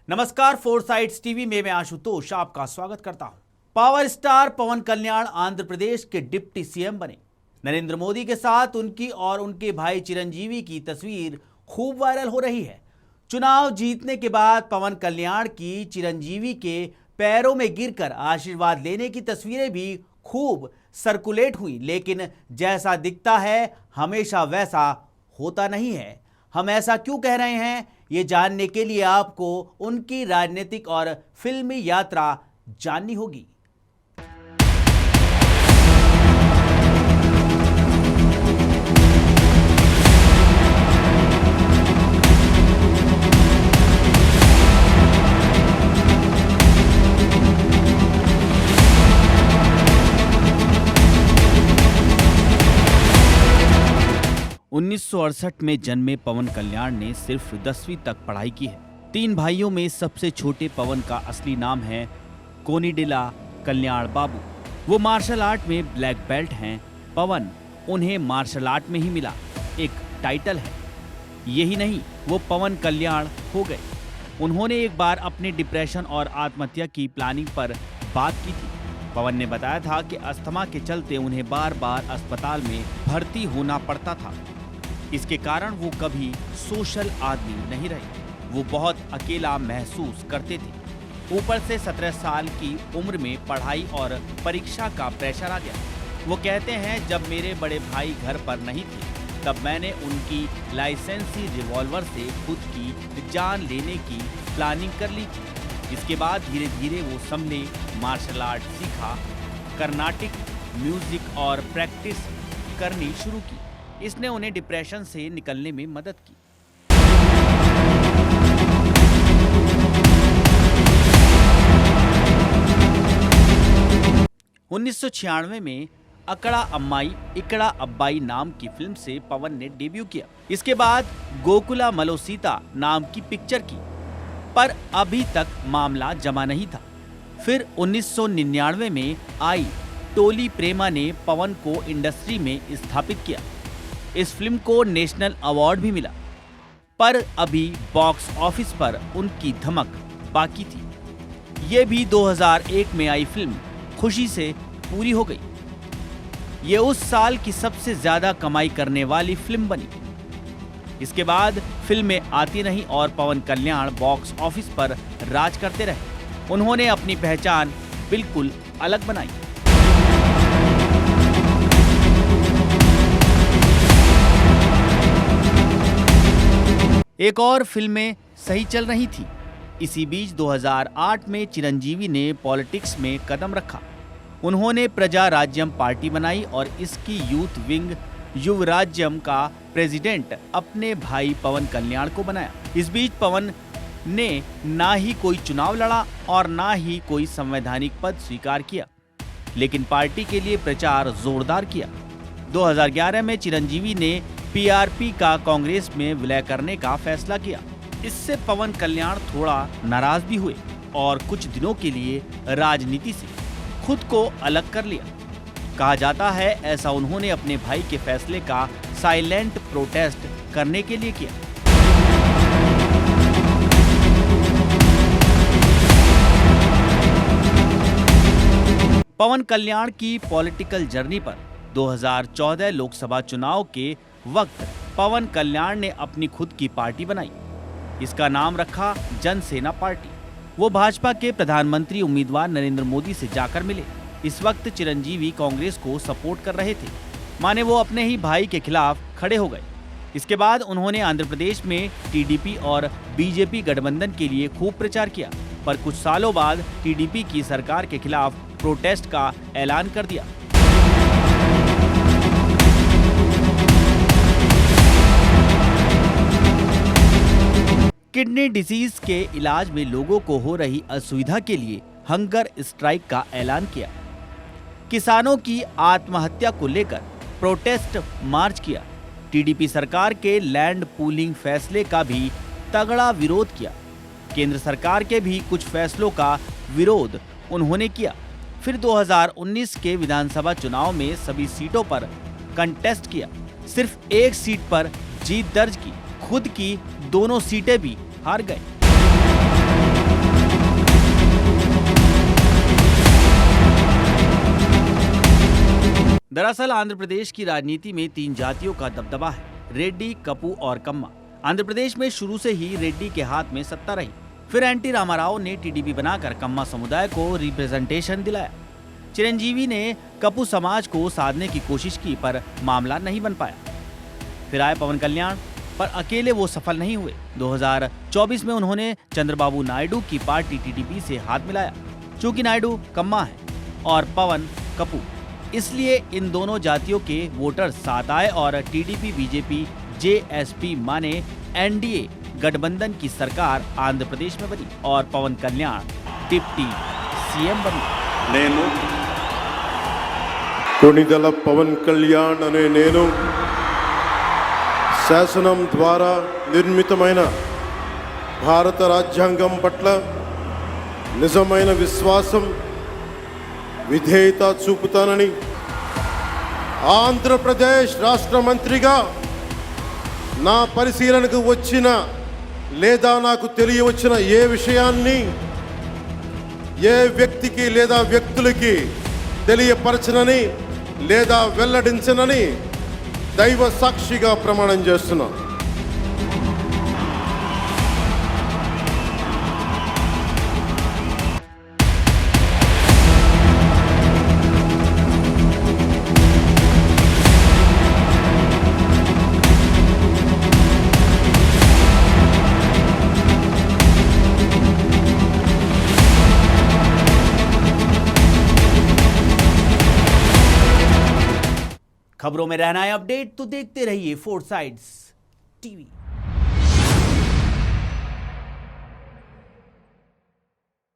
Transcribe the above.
नमस्कार, four sides TV में मैं आशुतोष आपका स्वागत करता हूं। पावर स्टार पवन कल्याण आंध्र प्रदेश के डिप्टी सीएम बने। नरेंद्र मोदी के साथ उनकी और उनके भाई चिरंजीवी की तस्वीर खूब वायरल हो रही है। चुनाव जीतने के बाद पवन कल्याण की चिरंजीवी के पैरों में गिरकर आशीर्वाद लेने की तस्वीरें भी खूब सर्कुलेट हुई, लेकिन जैसा दिखता है हमेशा वैसा होता नहीं है। हम ऐसा क्यों कह रहे हैं, ये जानने के लिए आपको उनकी राजनीतिक और फिल्मी यात्रा जाननी होगी। उन्नीस में जन्मे पवन कल्याण ने सिर्फ 10वीं तक पढ़ाई की है। 3 भाइयों में सबसे छोटे पवन का असली नाम है कोनिडिला कल्याण बाबू। वो मार्शल आर्ट में ब्लैक बेल्ट हैं। पवन उन्हें मार्शल आर्ट में ही मिला एक टाइटल है। यही नहीं, वो पवन कल्याण हो गए। उन्होंने एक बार अपने डिप्रेशन और आत्महत्या की प्लानिंग पर बात की थी। पवन ने बताया था कि अस्थमा के चलते उन्हें बार बार अस्पताल में भर्ती होना पड़ता था। इसके कारण वो कभी सोशल आदमी नहीं रहे। वो बहुत अकेला महसूस करते थे। ऊपर से 17 साल की उम्र में पढ़ाई और परीक्षा का प्रेशर आ गया। वो कहते हैं, जब मेरे बड़े भाई घर पर नहीं थे तब मैंने उनकी लाइसेंसी रिवॉल्वर से खुद की जान लेने की प्लानिंग कर ली थी। इसके बाद धीरे धीरे वो संभले, मार्शल आर्ट सीखा, कर्नाटिक म्यूजिक और प्रैक्टिस करनी शुरू की। इसने उन्हें डिप्रेशन से निकलने में मदद की। 1996 में अकड़ा अम्माई इकड़ा अब्बाई नाम की फिल्म से पवन ने डेब्यू किया। इसके बाद गोकुला मलोसीता नाम की पिक्चर की, पर अभी तक मामला जमा नहीं था। फिर 1999 में आई टोली प्रेमा ने पवन को इंडस्ट्री में स्थापित किया। इस फिल्म को नेशनल अवार्ड भी मिला, पर अभी बॉक्स ऑफिस पर उनकी धमक बाकी थी। ये भी 2001 में आई फिल्म खुशी से पूरी हो गई। ये उस साल की सबसे ज्यादा कमाई करने वाली फिल्म बनी। इसके बाद फिल्में आती नहीं और पवन कल्याण बॉक्स ऑफिस पर राज करते रहे। उन्होंने अपनी पहचान बिल्कुल अलग बनाई। एक और फिल्में सही चल रही थी। इसी बीच 2008 में चिरंजीवी ने पॉलिटिक्स में कदम रखा। उन्होंने प्रजा राज्यम पार्टी बनाई और इसकी यूथ विंग युवराज्यम का प्रेसिडेंट अपने भाई पवन कल्याण को बनाया। इस बीच पवन ने ना ही कोई चुनाव लड़ा और ना ही कोई संवैधानिक पद स्वीकार किया, लेकिन पार्टी के लिए प्रचार जोरदार किया। 2011 में चिरंजीवी ने पीआरपी का कांग्रेस में विलय करने का फैसला किया। इससे पवन कल्याण थोड़ा नाराज भी हुए और कुछ दिनों के लिए राजनीति से खुद को अलग कर लिया। कहा जाता है ऐसा उन्होंने अपने भाई के फैसले का साइलेंट प्रोटेस्ट करने के लिए किया। पवन कल्याण की पॉलिटिकल जर्नी पर 2014 लोकसभा चुनाव के वक्त पवन कल्याण ने अपनी खुद की पार्टी बनाई। इसका नाम रखा जनसेना पार्टी। वो भाजपा के प्रधानमंत्री उम्मीदवार नरेंद्र मोदी से जाकर मिले। इस वक्त चिरंजीवी कांग्रेस को सपोर्ट कर रहे थे, माने वो अपने ही भाई के खिलाफ खड़े हो गए। इसके बाद उन्होंने आंध्र प्रदेश में टीडीपी और बीजेपी गठबंधन के लिए खूब प्रचार किया, पर कुछ सालों बाद टीडीपी की सरकार के खिलाफ प्रोटेस्ट का ऐलान कर दिया। किडनी डिजीज के इलाज में लोगों को हो रही असुविधा के लिए हंगर स्ट्राइक का ऐलान किया। किसानों की आत्महत्या को लेकर प्रोटेस्ट मार्च किया। टीडीपी सरकार के लैंड पूलिंग फैसले का भी तगड़ा विरोध किया। केंद्र सरकार के भी कुछ फैसलों का विरोध उन्होंने किया। फिर 2019 के विधानसभा चुनाव में सभी सीटों पर कंटेस्ट किया। सिर्फ एक सीट पर जीत दर्ज की। खुद की दोनों सीटें भी हार गए। दरअसल आंध्र प्रदेश की राजनीति में 3 जातियों का दबदबा है, रेड्डी, कपू और कम्मा। आंध्र प्रदेश में शुरू से ही रेड्डी के हाथ में सत्ता रही। फिर एनटी रामाराव ने टीडीपी बनाकर कम्मा समुदाय को रिप्रेजेंटेशन दिलाया। चिरंजीवी ने कपू समाज को साधने की कोशिश की पर मामला नहीं बन पाया। फिर आए पवन कल्याण, पर अकेले वो सफल नहीं हुए। 2024 में उन्होंने चंद्रबाबू नायडू की पार्टी टीडीपी से हाथ मिलाया। चूंकि नायडू कम्मा है और पवन कपू, इसलिए इन दोनों जातियों के वोटर साथ आए और टीडीपी बीजेपी जेएसपी माने एनडीए गठबंधन की सरकार आंध्र प्रदेश में बनी और पवन कल्याण डिप्टी सीएम बनी। నేను కొణిదెల పవన్ కళ్యాణ్ అనే నేను శాసనం ద్వారా నిర్మితమైన భారత రాజ్యాంగం పట్ల నిజమైన విశ్వాసం విధేయత చూపుతానని ఆంధ్రప్రదేశ్ రాష్ట్ర మంత్రిగా నా పరిశీలనకు వచ్చిన లేదా నాకు తెలియవచ్చిన ఏ విషయాన్ని ఏ వ్యక్తికి లేదా వ్యక్తులకి తెలియపరచనని లేదా వెల్లడించనని దైవ సాక్షిగా ప్రమాణం చేస్తున్నా। खबरों में रहना है अपडेट तो देखते रहिए 4 साइड्स टीवी।